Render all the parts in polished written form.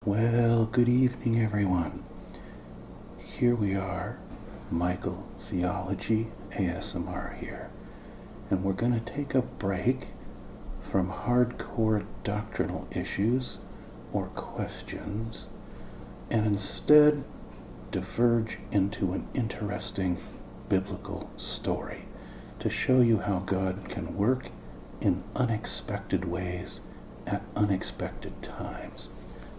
Well, good evening, everyone. Here we are, Michael Theology ASMR here, and we're going to take a break from hardcore doctrinal issues or questions and instead diverge into an interesting biblical story to show you how God can work in unexpected ways at unexpected times.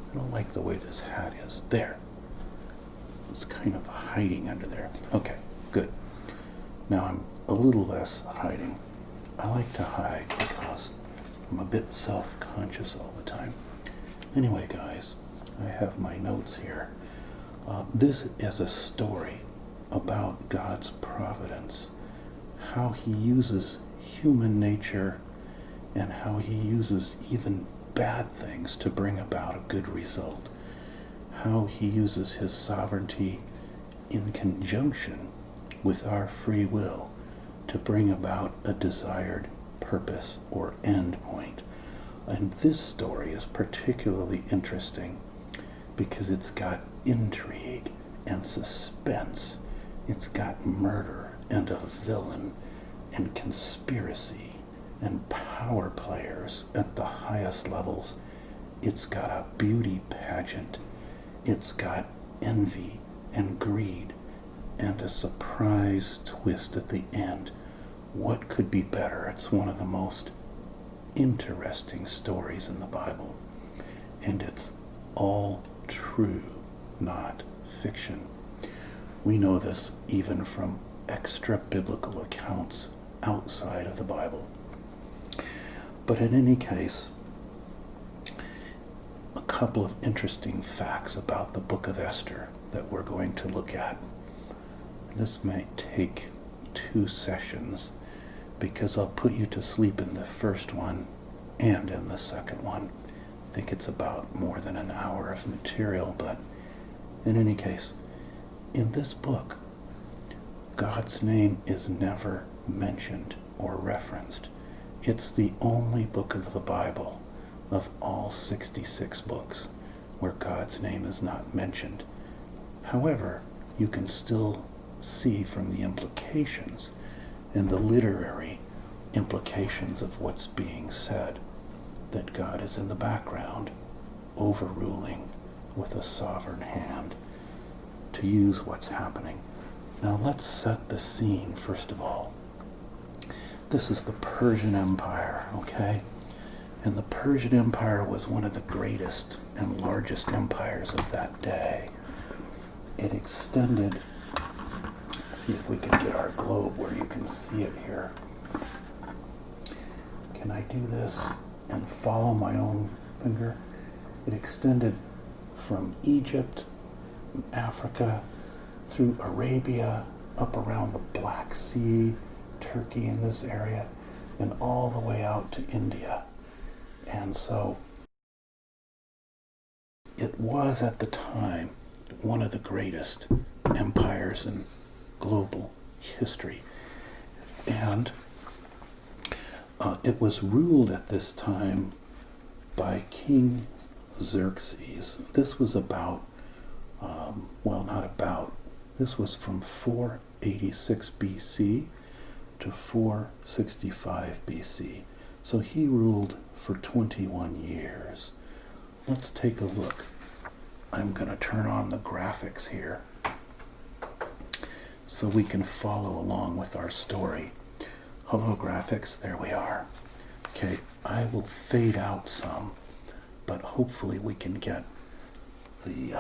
I don't like the way this hat is. There. It's kind of hiding under there. Okay, good. Now I'm a little less hiding. I like to hide because I'm a bit self-conscious all the time. Anyway, guys, I have my notes here. This is a story about God's providence, how he uses human nature and how he uses even bad things to bring about a good result, how he uses his sovereignty in conjunction with our free will to bring about a desired purpose or end point. And this story is particularly interesting because it's got intrigue and suspense. It's got murder and a villain and conspiracy and power players at the highest levels. It's got a beauty pageant. It's got envy and greed and a surprise twist at the end. What could be better? It's one of the most interesting stories in the Bible. And it's all true, not fiction. We know this even from extra biblical accounts outside of the Bible. But in any case, a couple of interesting facts about the book of Esther that we're going to look at. This might take 2 sessions because I'll put you to sleep in the first one and in the second one. I think it's about more than an hour of material, but in any case, in this book, God's name is never mentioned or referenced. It's the only book of the Bible of all 66 books where God's name is not mentioned. However, you can still see from the implications and the literary implications of what's being said that God is in the background, overruling with a sovereign hand to use what's happening. Now let's set the scene first of all. This is the Persian Empire, okay? And the Persian Empire was one of the greatest and largest empires of that day. It extended, let's see if we can get our globe where you can see it here. Can I do this and follow my own finger? It extended from Egypt, Africa, through Arabia, up around the Black Sea, Turkey in this area, and all the way out to India. And so it was at the time one of the greatest empires in global history. And it was ruled at this time by King Xerxes. This was this was from 486 BC to 465 BC. So he ruled for 21 years. Let's take a look. I'm going to turn on the graphics here so we can follow along with our story. Hello, graphics. There we are. Okay, I will fade out some, but hopefully we can get the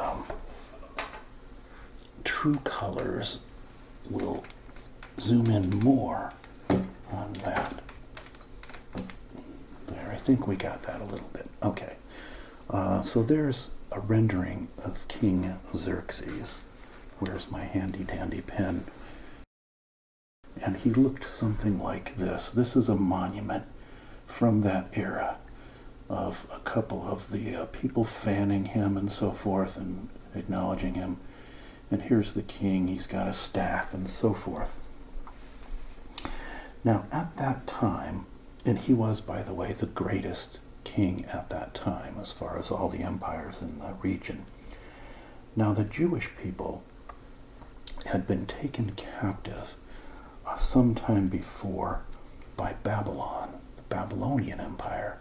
true colors. Will zoom in more on that. There, I think we got that a little bit. Okay, so there's a rendering of King Xerxes. Where's my handy dandy pen? And he looked something like this. This is a monument from that era of a couple of the people fanning him and so forth and acknowledging him. And here's the king. He's got a staff and so forth. Now, at that time, and he was, by the way, the greatest king at that time as far as all the empires in the region. Now the Jewish people had been taken captive sometime before by Babylon, the Babylonian Empire,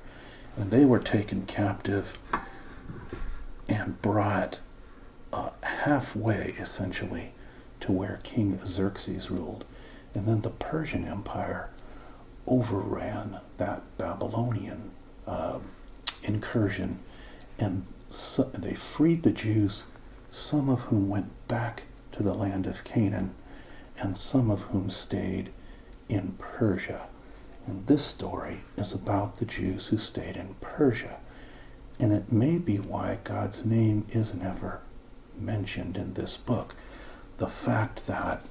and they were taken captive and brought halfway, essentially, to where King Xerxes ruled. And then the Persian Empire overran that Babylonian incursion, and they freed the Jews, some of whom went back to the land of Canaan, and some of whom stayed in Persia. And this story is about the Jews who stayed in Persia. And it may be why God's name is never mentioned in this book. The fact that,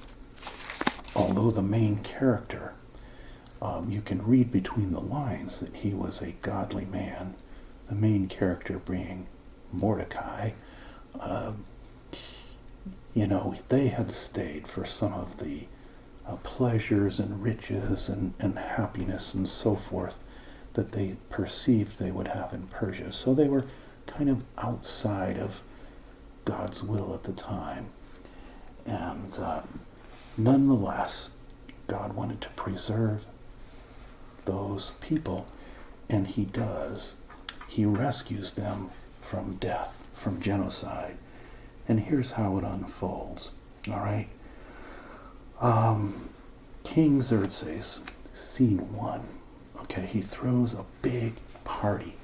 although the main character, you can read between the lines that he was a godly man, the main character being Mordecai, they had stayed for some of the pleasures and riches and happiness and so forth that they perceived they would have in Persia. So they were kind of outside of God's will at the time. And nonetheless, God wanted to preserve those people, and he does. He rescues them from death, from genocide. And here's how it unfolds. All right? King Xerxes, scene 1. Okay, he throws a big party.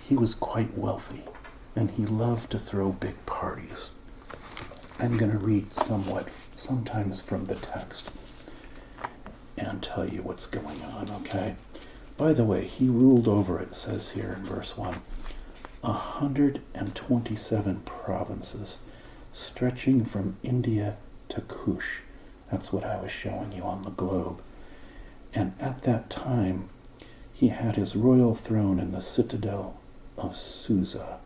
He was quite wealthy, and he loved to throw big parties. I'm going to read sometimes from the text, and tell you what's going on, okay? By the way, he ruled over, it says here in verse 1, 127 provinces, stretching from India to Cush. That's what I was showing you on the globe. And at that time, he had his royal throne in the citadel of Susa.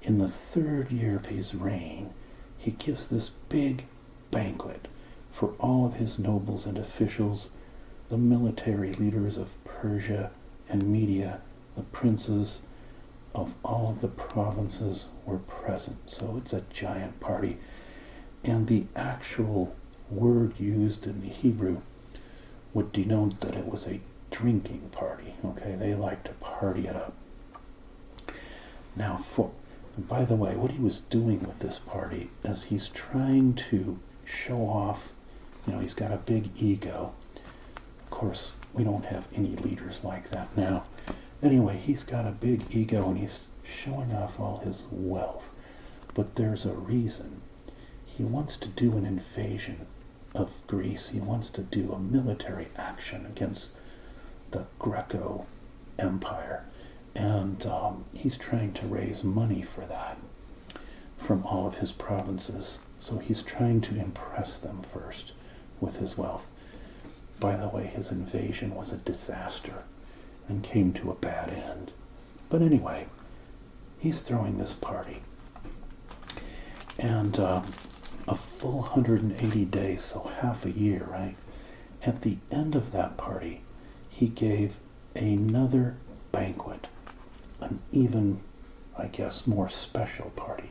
In the 3rd year of his reign, he gives this big banquet for all of his nobles and officials, the military leaders of Persia and Media, the princes of all of the provinces were present. So it's a giant party. And the actual word used in the Hebrew would denote that it was a drinking party. Okay, they like to party it up. Now, by the way, what he was doing with this party is he's trying to show off. He's got a big ego. Of course, we don't have any leaders like that now. Anyway, he's got a big ego, and he's showing off all his wealth. But there's a reason. He wants to do an invasion of Greece. He wants to do a military action against the Greco Empire. And he's trying to raise money for that from all of his provinces. So he's trying to impress them first with his wealth. By the way, his invasion was a disaster and came to a bad end. But anyway, he's throwing this party. And a full 180 days, so half a year, right? At the end of that party, he gave another banquet, an even, I guess, more special party,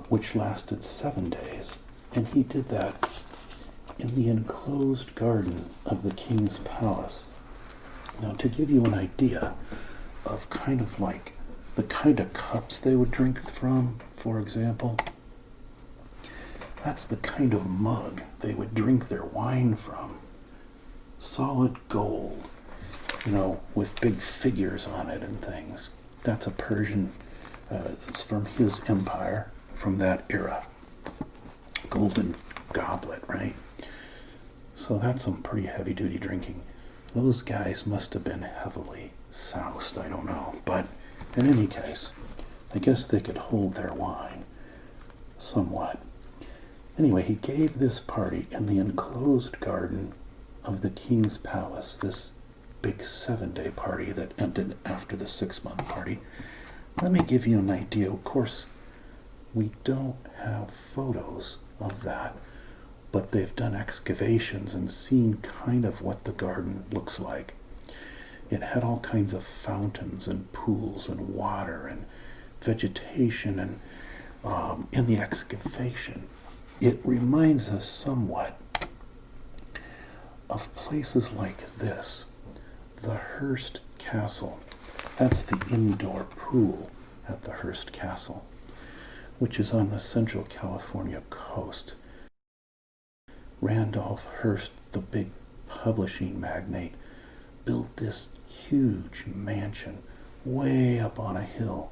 which lasted 7 days. And he did that in the enclosed garden of the king's palace. Now, to give you an idea of kind of like the kind of cups they would drink from, for example, that's the kind of mug they would drink their wine from. Solid gold, with big figures on it and things. That's a Persian, it's from his empire, from that era. Golden goblet, right? So that's some pretty heavy-duty drinking. Those guys must have been heavily soused, I don't know. But in any case, I guess they could hold their wine somewhat. Anyway, he gave this party in the enclosed garden of the king's palace, this big 7-day party that ended after the 6-month party. Let me give you an idea. Of course, we don't have photos of that, but they've done excavations and seen kind of what the garden looks like. It had all kinds of fountains and pools and water and vegetation and in the excavation. It reminds us somewhat of places like this. The Hearst Castle. That's the indoor pool at the Hearst Castle, which is on the Central California coast. Randolph Hearst, the big publishing magnate, built this huge mansion way up on a hill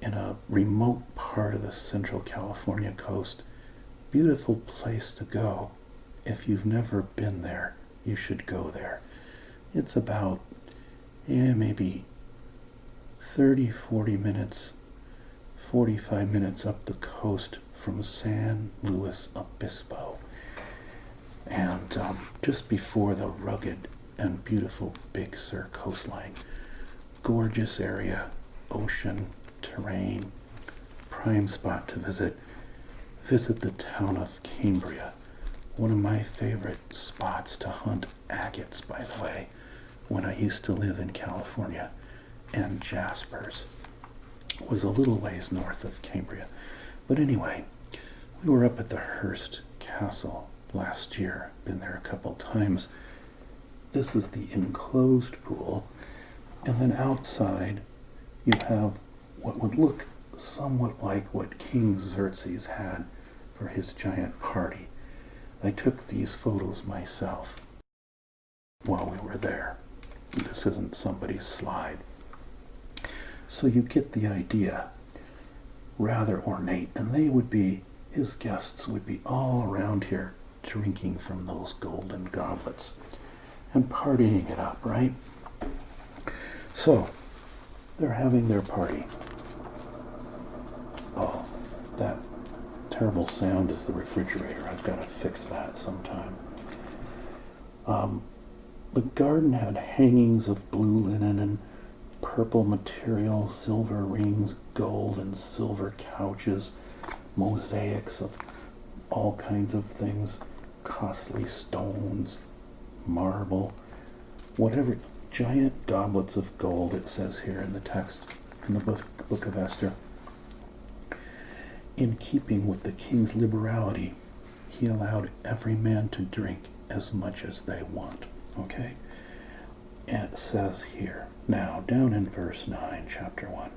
in a remote part of the Central California coast. Beautiful place to go. If you've never been there, you should go there. It's about maybe 30, 40 minutes, 45 minutes up the coast from San Luis Obispo. And just before the rugged and beautiful Big Sur coastline. Gorgeous area, ocean, terrain, prime spot to visit. Visit the town of Cambria. One of my favorite spots to hunt agates, by the way, when I used to live in California. And Jaspers was a little ways north of Cambria. But anyway, we were up at the Hearst Castle last year. Been there a couple times. This is the enclosed pool. And then outside, you have what would look somewhat like what King Xerxes had for his giant party. I took these photos myself while we were there. This isn't somebody's slide. So you get the idea. Rather ornate, and his guests would be all around here drinking from those golden goblets and partying it up, right? So, they're having their party. Oh, that terrible sound is the refrigerator. I've got to fix that sometime. The garden had hangings of blue linen and purple material, silver rings, gold and silver couches, mosaics of all kinds of things, costly stones, marble, whatever, giant goblets of gold, it says here in the text, in the book of Esther. In keeping with the king's liberality, he allowed every man to drink as much as they want. Okay? And it says here, now, down in verse 9, chapter 1,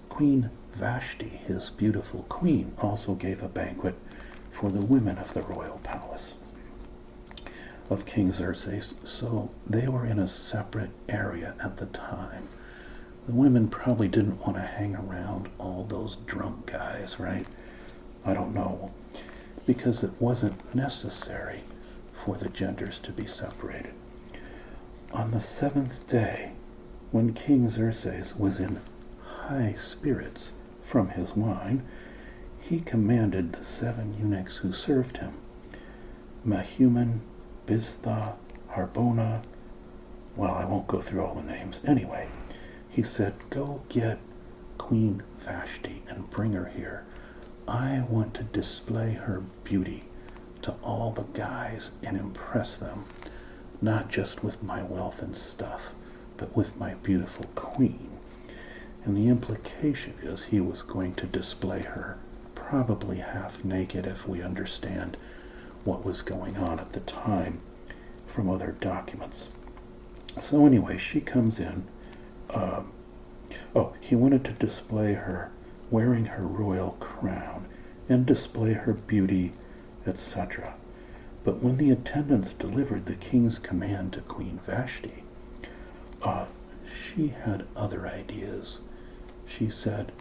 Queen Vashti, his beautiful queen, also gave a banquet for the women of the royal palace of King Xerxes. So they were in a separate area at the time. The women probably didn't want to hang around all those drunk guys, right? I don't know. Because it wasn't necessary for the genders to be separated. On the seventh day, when King Xerxes was in high spirits from his wine, he commanded the 7 eunuchs who served him, Mehuman, Biztha, Harbona, well, I won't go through all the names. Anyway, he said, go get Queen Vashti and bring her here. I want to display her beauty to all the guys and impress them, not just with my wealth and stuff, but with my beautiful queen. And the implication is he was going to display her probably half naked, if we understand what was going on at the time from other documents. So anyway, she comes in. He wanted to display her wearing her royal crown and display her beauty, etc. But when the attendants delivered the king's command to Queen Vashti, she had other ideas. She said,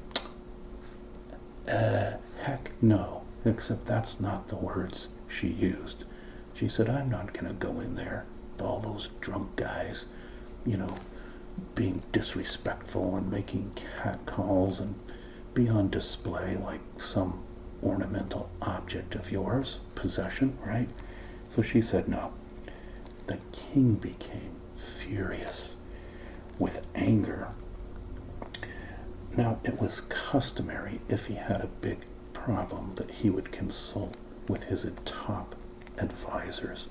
heck no, except that's not the words she used. She said, I'm not going to go in there with all those drunk guys, being disrespectful and making catcalls and be on display like some ornamental object of yours, possession, right? So she said no. The king became furious with anger. Now, it was customary, if he had a big problem, that he would consult with his top advisors.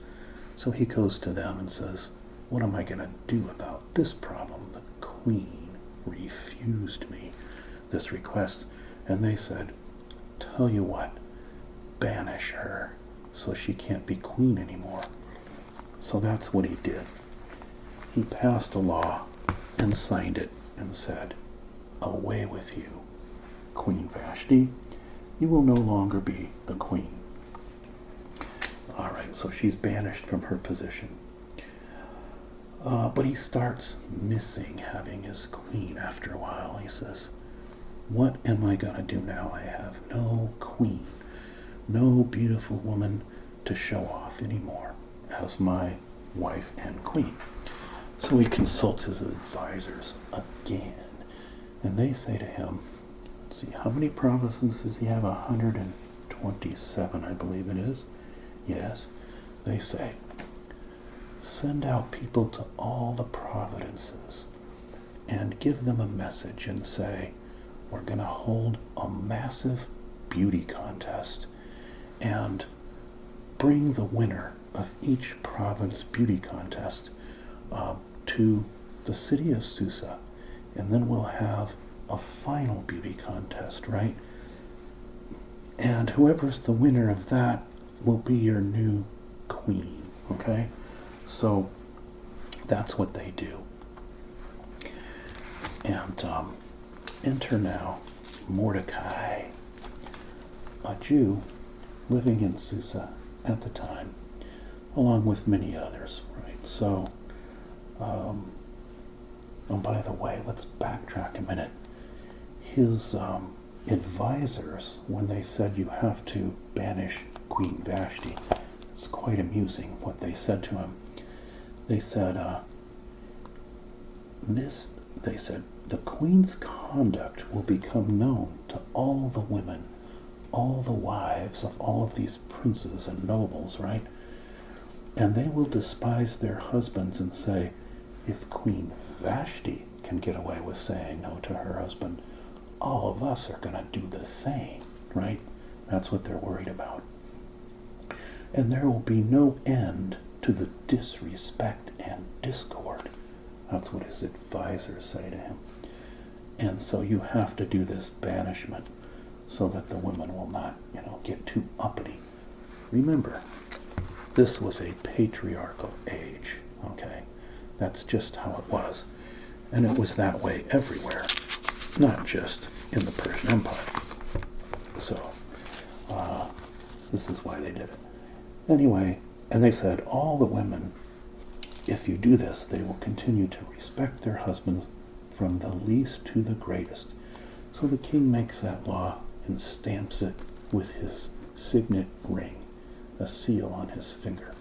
So he goes to them and says, what am I going to do about this problem? The queen refused me this request, and they said, tell you what, banish her so she can't be queen anymore. So that's what he did. He passed a law and signed it and said, away with you, Queen Vashti. You will no longer be the queen. All right, so she's banished from her position. But he starts missing having his queen after a while. He says, what am I going to do now? I have no queen, no beautiful woman to show off anymore as my wife and queen. So he consults his advisors again, and they say to him, let's see, how many provinces does he have? 127, I believe it is. Yes. They say, send out people to all the provinces and give them a message and say, we're going to hold a massive beauty contest and bring the winner of each province beauty contest to the city of Susa, and then we'll have a final beauty contest, right? And whoever's the winner of that will be your new queen, okay? So that's what they do. And enter now Mordecai, a Jew living in Susa at the time, along with many others, right? So, oh, by the way, let's backtrack a minute. His advisors, when they said you have to banish Queen Vashti, it's quite amusing what they said to him. They said, the queen's conduct will become known to all the women, all the wives of all of these princes and nobles, right? And they will despise their husbands and say, if Queen Vashti can get away with saying no to her husband, all of us are going to do the same, right? That's what they're worried about. And there will be no end to the disrespect and discord. That's what his advisors say to him. And so you have to do this banishment so that the women will not, get too uppity. Remember, this was a patriarchal age, okay? That's just how it was. And it was that way everywhere, not just in the Persian Empire. So, this is why they did it. Anyway, and they said, all the women, if you do this, they will continue to respect their husbands from the least to the greatest. So the king makes that law and stamps it with his signet ring, a seal on his finger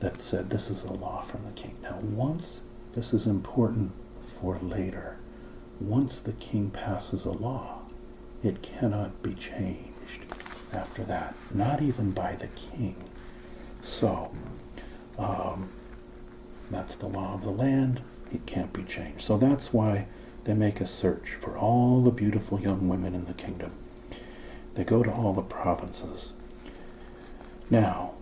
that said, this is a law from the king. Now, this is important for later, once the king passes a law, it cannot be changed after that, not even by the king. So, that's the law of the land. It can't be changed. So that's why they make a search for all the beautiful young women in the kingdom. They go to all the provinces. Now,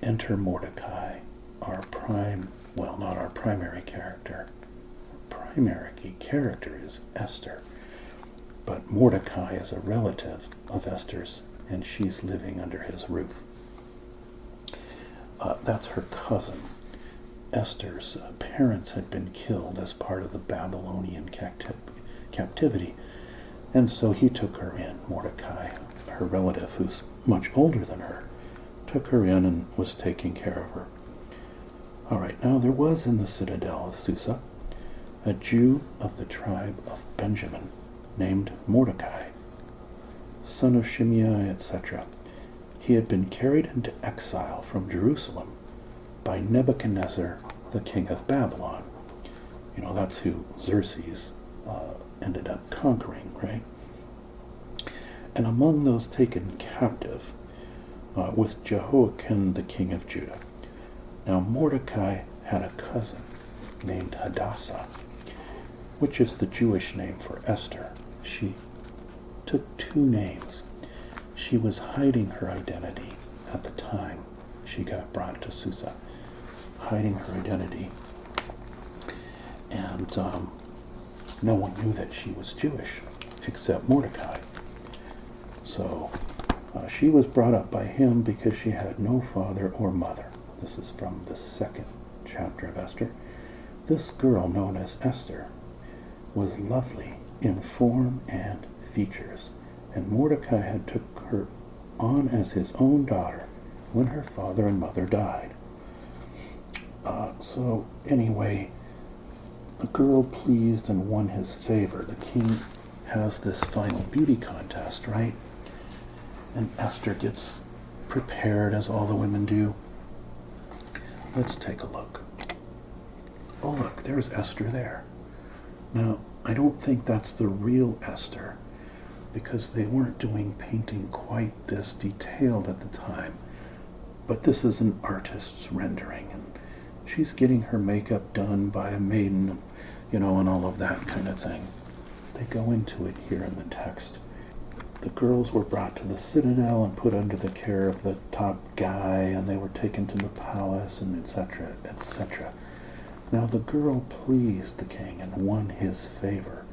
enter Mordecai, not our primary character. Our primary character is Esther. But Mordecai is a relative of Esther's, and she's living under his roof. That's her cousin. Esther's parents had been killed as part of the Babylonian captivity, and so he took her in. Mordecai, her relative, who's much older than her, took her in and was taking care of her. All right, now there was in the citadel of Susa a Jew of the tribe of Benjamin named Mordecai, son of Shimei, etc. He had been carried into exile from Jerusalem by Nebuchadnezzar, the king of Babylon. That's who Xerxes ended up conquering, right? And among those taken captive with Jehoiakim, the king of Judah. Now Mordecai had a cousin named Hadassah, which is the Jewish name for Esther. She took two names. She was hiding her identity at the time she got brought to Susa, hiding her identity and no one knew that she was Jewish except Mordecai. So she was brought up by him because she had no father or mother. This is from the 2nd chapter of Esther. This girl, known as Esther, was lovely in form and features, and Mordecai had took her on as his own daughter when her father and mother died. So anyway, the girl pleased and won his favor. The king has this final beauty contest, right? And Esther gets prepared, as all the women do. Let's take a look. Oh, look, there's Esther there. Now, I don't think that's the real Esther, because they weren't doing painting quite this detailed at the time. But this is an artist's rendering, and she's getting her makeup done by a maiden, and all of that kind of thing. They go into it here in the text. The girls were brought to the citadel and put under the care of the top guy, and they were taken to the palace, and etc., etc. Now the girl pleased the king and won his favor,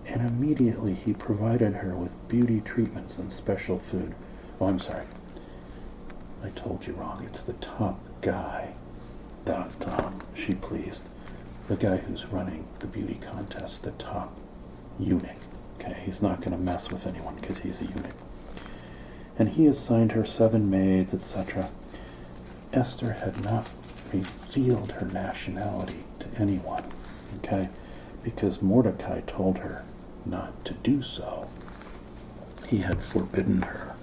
and immediately he provided her with beauty treatments and special food. Oh, I'm sorry. I told you wrong. It's the top guy that she pleased. The guy who's running the beauty contest, the top eunuch. Okay, he's not going to mess with anyone because he's a eunuch. And he assigned her 7 maids, etc. Esther had not revealed her nationality to anyone, okay, because Mordecai told her not to do so. He had forbidden her.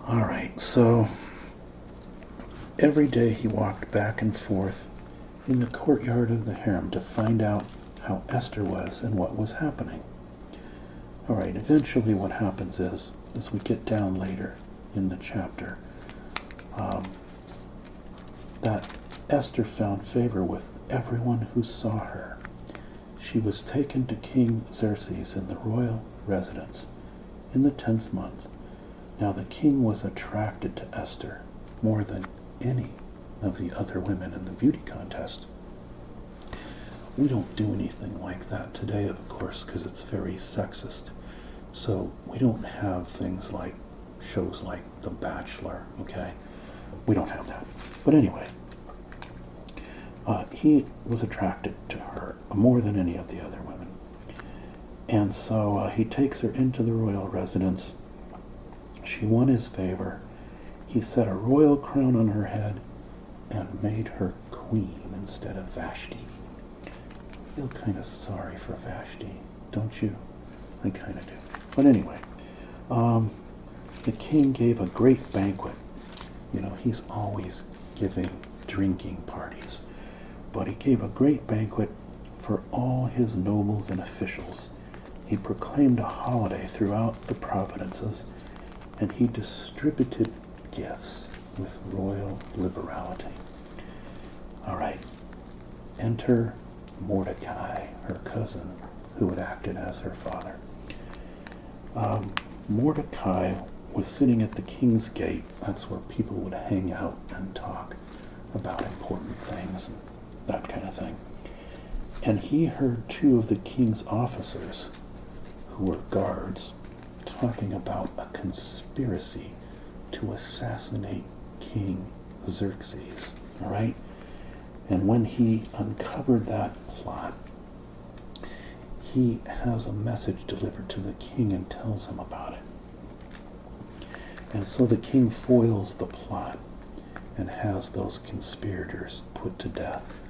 All right, so every day he walked back and forth in the courtyard of the harem to find out how Esther was and what was happening. All right, eventually what happens is, as we get down later in the chapter, that Esther found favor with everyone who saw her. She was taken to King Xerxes in the royal residence in the 10th month. Now the king was attracted to Esther more than any of the other women in the beauty contest. We don't do anything like that today, of course, because it's very sexist. So we don't have things like shows like The Bachelor, okay? We don't have that. But anyway, he was attracted to her more than any of the other women. And so he takes her into the royal residence. She won his favor. He set a royal crown on her head and made her queen instead of Vashti. I feel kind of sorry for Vashti, don't you? I kind of do. But anyway, the king gave a great banquet. He's always giving drinking parties. But he gave a great banquet for all his nobles and officials. He proclaimed a holiday throughout the provinces, and he distributed gifts with royal liberality. All right, enter Mordecai, her cousin, who had acted as her father. Mordecai was sitting at the king's gate. That's where people would hang out and talk about important things and that kind of thing. And he heard 2 of the king's officers, who were guards, talking about a conspiracy to assassinate King Xerxes. All right? And when he uncovered that plot, he has a message delivered to the king and tells him about it. And so the king foils the plot and has those conspirators put to death.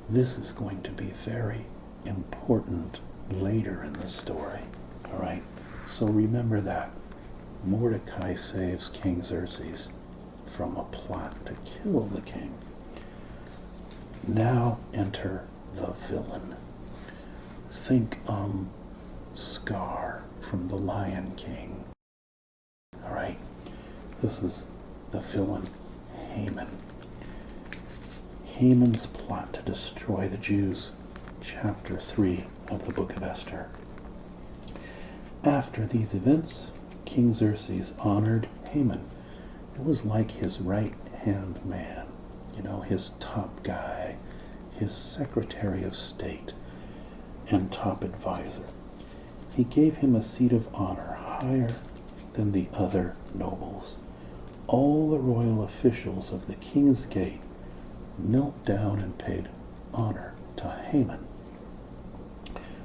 This is going to be very important later in the story. All right? So remember that. Mordecai saves King Xerxes from a plot to kill the king. Now enter the villain. Think Scar from The Lion King. All right? This is the villain, Haman. Haman's plot to destroy the Jews, chapter 3 of the book of Esther. After these events, King Xerxes honored Haman. It was like his right-hand man, his top guy, his Secretary of State and top advisor. He gave him a seat of honor higher than the other nobles. All the royal officials of the king's gate knelt down and paid honor to Haman.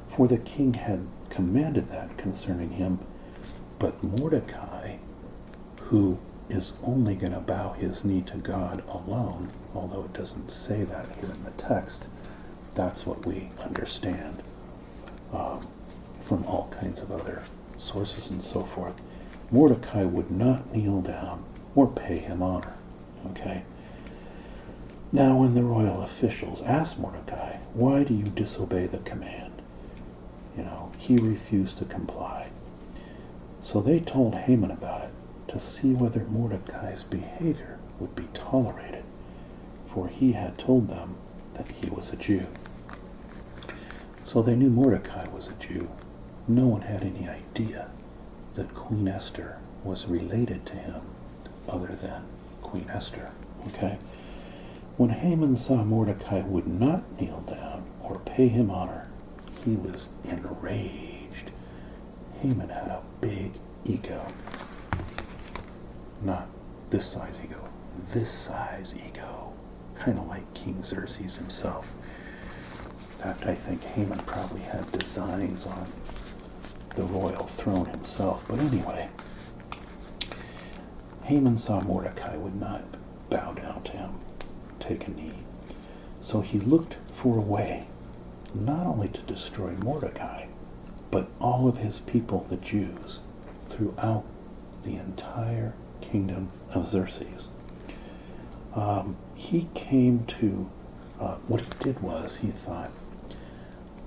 For the king had commanded that concerning him, but Mordecai, who is only going to bow his knee to God alone, although it doesn't say that here in the text, that's what we understand from all kinds of other sources and so forth. Mordecai would not kneel down or pay him honor. Okay? Now when the royal officials asked Mordecai, why do you disobey the command? He refused to comply. So they told Haman about it to see whether Mordecai's behavior would be tolerated, for he had told them that he was a Jew. So they knew Mordecai was a Jew. No one had any idea that Queen Esther was related to him other than Queen Esther. Okay? When Haman saw Mordecai would not kneel down or pay him honor, he was enraged. Haman had a big ego. Not this size ego, this size ego. Kind of like King Xerxes himself. In fact, I think Haman probably had designs on the royal throne himself. But anyway, Haman saw Mordecai would not bow down to him, take a knee. So he looked for a way not only to destroy Mordecai, but all of his people, the Jews, throughout the entire kingdom of Xerxes. He came to, what he did was, he thought,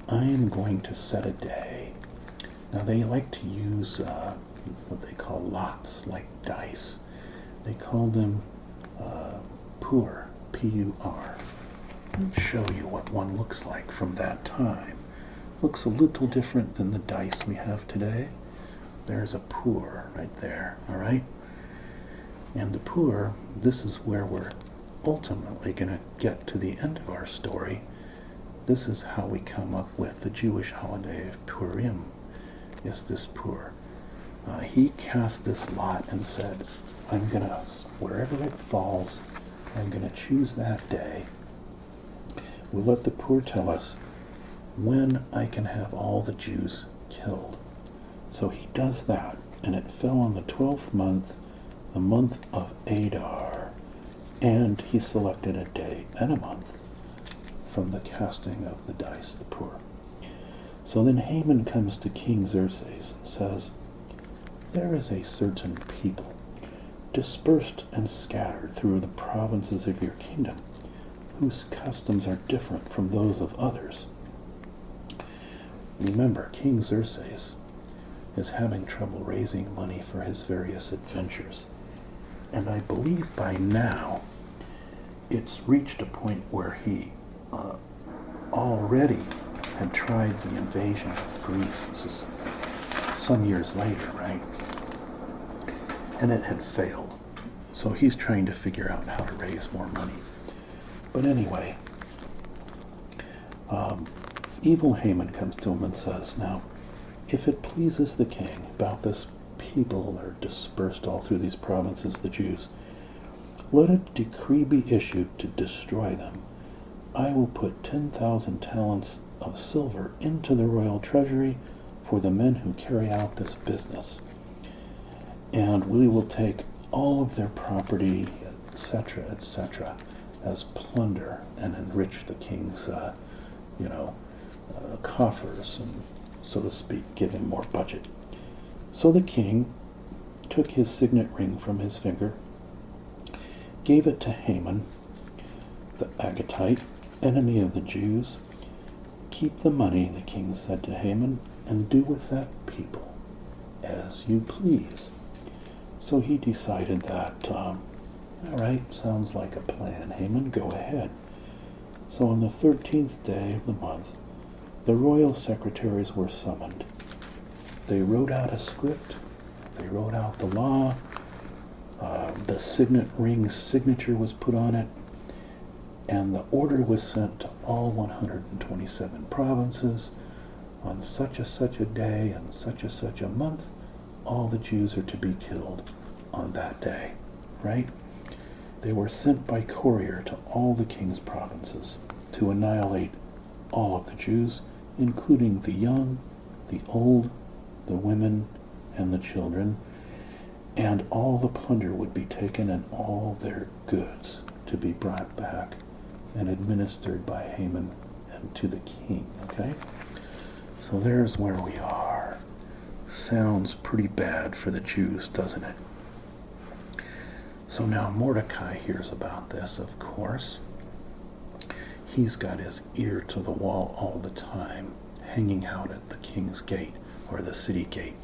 I am going to set a day. Now they like to use what they call lots, like dice. They call them pur, P-U-R. I'll show you what one looks like from that time. Looks a little different than the dice we have today. There's a pur right there, all right? And the pur, this is where we're ultimately going to get to the end of our story. This is how we come up with the Jewish holiday of Purim, is this pur. He cast this lot and said, I'm going to, wherever it falls, I'm going to choose that day. We'll let the pur tell us when I can have all the Jews killed. So he does that, and it fell on the 12th month, the month of Adar, and he selected a day and a month from the casting of the dice, the pur. So then Haman comes to King Xerxes and says, there is a certain people dispersed and scattered through the provinces of your kingdom, whose customs are different from those of others. Remember, King Xerxes is having trouble raising money for his various adventures. And I believe by now it's reached a point where he already had tried the invasion of Greece some years later, right? And it had failed. So he's trying to figure out how to raise more money. But anyway, evil Haman comes to him and says, now, if it pleases the king about this people that are dispersed all through these provinces, the Jews, let a decree be issued to destroy them. I will put 10,000 talents of silver into the royal treasury for the men who carry out this business. And we will take all of their property, etc., as plunder and enrich the king's, coffers and, so to speak, give him more budget. So the king took his signet ring from his finger, gave it to Haman, the Agagite, enemy of the Jews. Keep the money, the king said to Haman, and do with that people as you please. So he decided that, all right, sounds like a plan, Haman, go ahead. So on the 13th day of the month, the royal secretaries were summoned. They wrote out a script, they wrote out the law, the signet ring's signature was put on it, And the order was sent to all 127 provinces on such a day and such a month. All the Jews are to be killed on that day, right? They were sent by courier to all the king's provinces to annihilate all of the Jews, including the young, the old, the women, and the children, and all the plunder would be taken and all their goods to be brought back and administered by Haman and to the king, okay? So there's where we are. Sounds pretty bad for the Jews, doesn't it? So now Mordecai hears about this, of course. He's got his ear to the wall all the time, hanging out at the king's gate, or the city gate,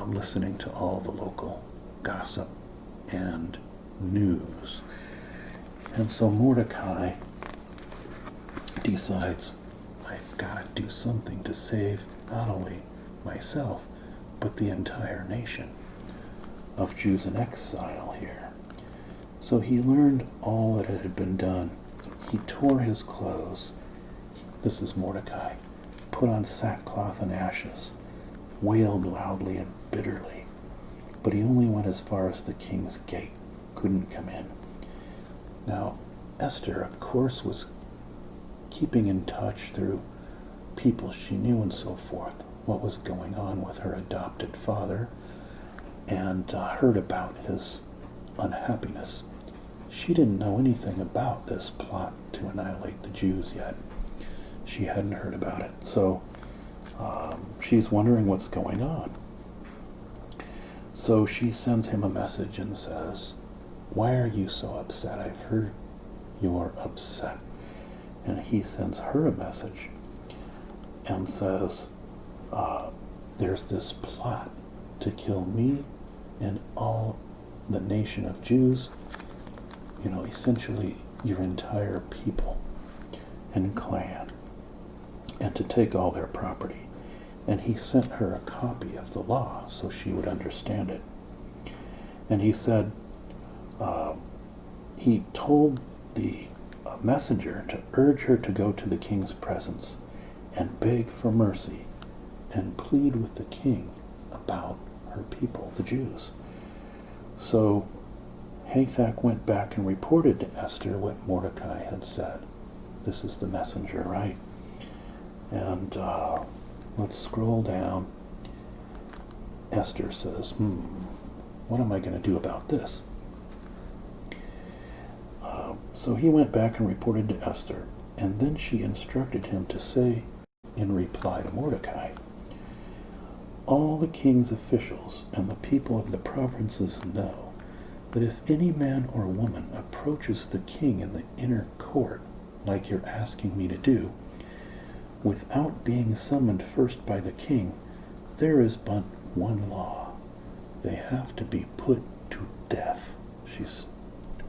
listening to all the local gossip and news. And so Mordecai decides, I've got to do something to save not only myself, but the entire nation of Jews in exile here. So he learned all that had been done. He tore his clothes. This is Mordecai. Put on sackcloth and ashes, wailed loudly and bitterly. But he only went as far as the king's gate, couldn't come in. Now, Esther, of course, was keeping in touch through people she knew and so forth what was going on with her adopted father, and heard about his unhappiness. She didn't know anything about this plot to annihilate the Jews yet. She hadn't heard about it. So she's wondering what's going on. So she sends him a message and says, why are you so upset? I've heard you're upset. And he sends her a message and says, there's this plot to kill me and all the nation of Jews, essentially your entire people and clan, and to take all their property. And he sent her a copy of the law so she would understand it. And he said, he told the messenger to urge her to go to the king's presence and beg for mercy and plead with the king about her people, the Jews. So Hathach went back and reported to Esther what Mordecai had said. This is the messenger, right? And let's scroll down. Esther says, what am I going to do about this? So he went back and reported to Esther, and then she instructed him to say in reply to Mordecai, all the king's officials and the people of the provinces know that if any man or woman approaches the king in the inner court, like you're asking me to do, without being summoned first by the king, there is but one law. They have to be put to death. She's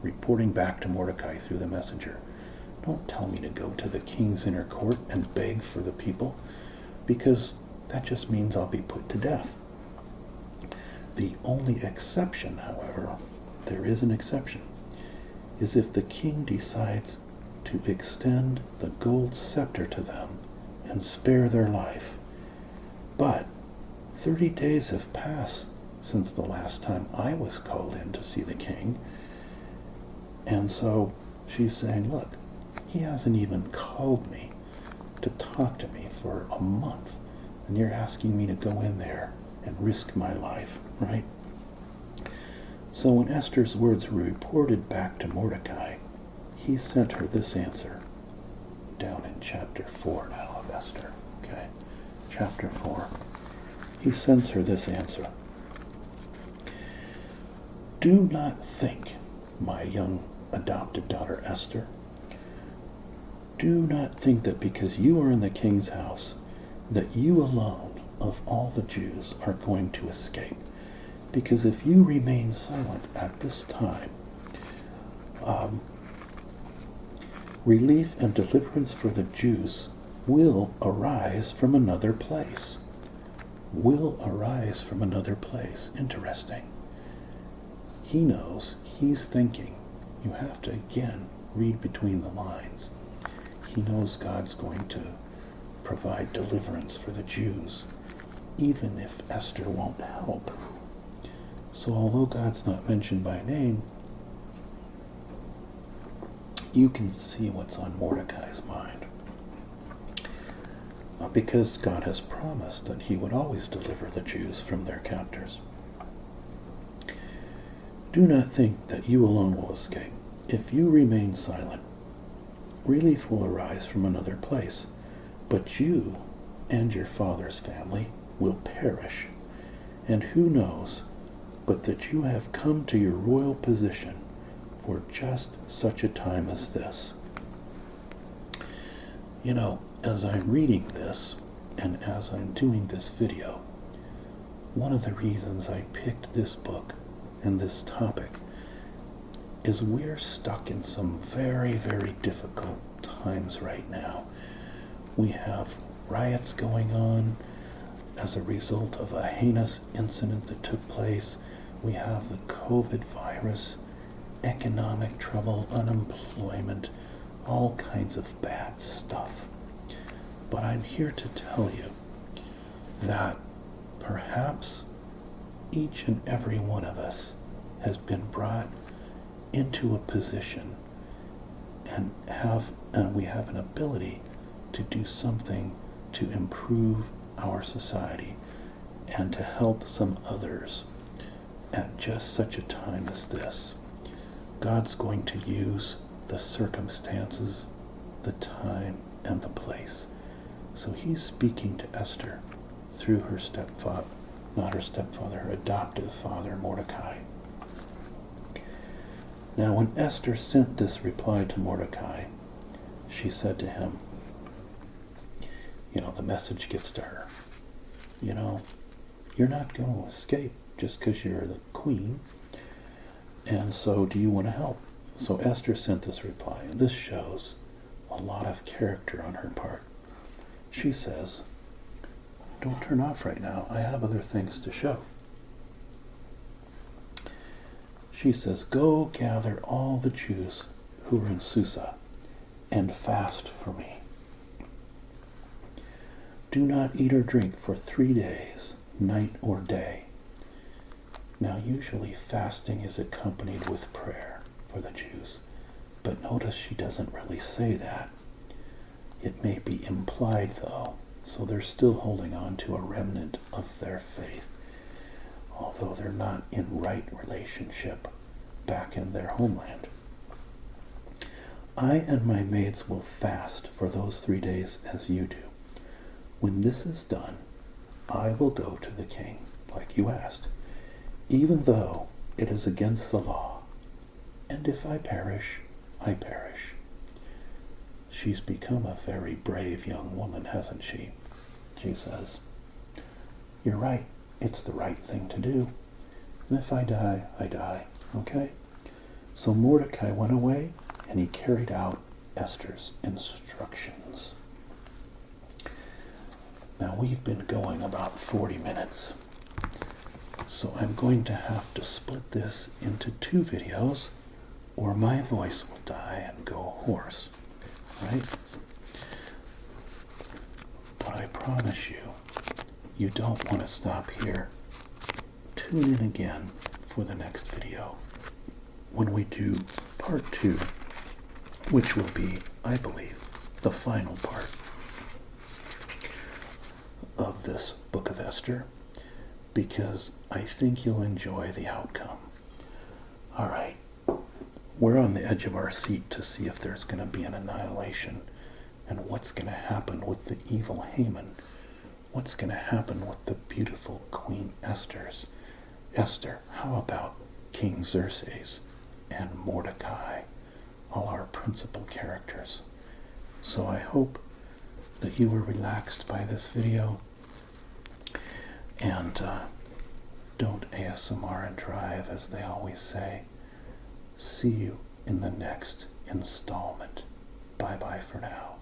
reporting back to Mordecai through the messenger. Don't tell me to go to the king's inner court and beg for the people, because that just means I'll be put to death. The only exception, however, there is an exception, is if the king decides to extend the gold scepter to them and spare their life. But 30 days have passed since the last time I was called in to see the king. And so she's saying, look, he hasn't even called me to talk to me for a month, and you're asking me to go in there and risk my life, right? So when Esther's words were reported back to Mordecai, he sent her this answer down in chapter 4 now of Esther, okay? Chapter 4. He sends her this answer. Do not think, my young adopted daughter Esther, do not think that because you are in the king's house, that you alone of all the Jews are going to escape. Because if you remain silent at this time, relief and deliverance for the Jews will arise from another place. Will arise from another place. Interesting. He knows, he's thinking, you have to again read between the lines. He knows God's going to provide deliverance for the Jews, even if Esther won't help. So although God's not mentioned by name, you can see what's on Mordecai's mind. Because God has promised that he would always deliver the Jews from their captors. Do not think that you alone will escape. If you remain silent, relief will arise from another place, but you and your father's family will perish. And who knows but that you have come to your royal position for just such a time as this. You know, as I'm reading this, and as I'm doing this video, one of the reasons I picked this book and this topic is we're stuck in some very, very difficult times right now. We have riots going on as a result of a heinous incident that took place. We have the COVID virus, economic trouble, unemployment, all kinds of bad stuff. But I'm here to tell you that perhaps each and every one of us has been brought into a position and we have an ability to do something to improve our society and to help some others at just such a time as this. God's going to use the circumstances, the time, and the place. So he's speaking to Esther through her stepfather, not her stepfather, her adoptive father, Mordecai. Now when Esther sent this reply to Mordecai, she said to him, the message gets to her. You're not going to escape just because you're the queen. And so do you want to help? So Esther sent this reply, and this shows a lot of character on her part. She says, don't turn off right now. I have other things to show. She says, go gather all the Jews who are in Susa and fast for me. Do not eat or drink for 3 days, night or day. Now usually fasting is accompanied with prayer for the Jews, but notice she doesn't really say that. It may be implied though, so they're still holding on to a remnant of their faith, although they're not in right relationship back in their homeland. I and my maids will fast for those 3 days as you do. When this is done, I will go to the king, like you asked, even though it is against the law. And if I perish, I perish. She's become a very brave young woman, hasn't she? She says, you're right. It's the right thing to do. And if I die, I die. Okay? So Mordecai went away, and he carried out Esther's instructions. Now we've been going about 40 minutes. So I'm going to have to split this into 2 videos, or my voice will die and go hoarse. Right? But I promise you, you don't want to stop here. Tune in again for the next video when we do part 2, which will be, I believe, the final part of this book of Esther, because I think you'll enjoy the outcome. All right. We're on the edge of our seat to see if there's going to be an annihilation and what's going to happen with the evil Haman. What's going to happen with the beautiful Queen Esther? How about King Xerxes and Mordecai, all our principal characters? So I hope that you were relaxed by this video, and don't ASMR and drive, as they always say. See you in the next installment. Bye-bye for now.